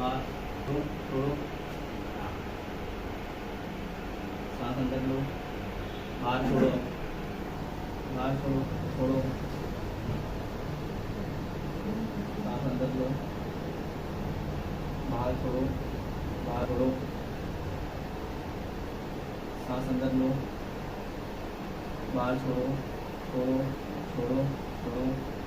बाहर, छोड़ो छोड़ो, सांस अंदर लो, बाहर छोड़ो, बाहर छोड़ो छोड़ो, सांस अंदर लो, बाहर छोड़ो, बाहर छोड़ो, सांस अंदर लो, बाहर छोड़ो, छोड़ो छोड़ो छोड़ो,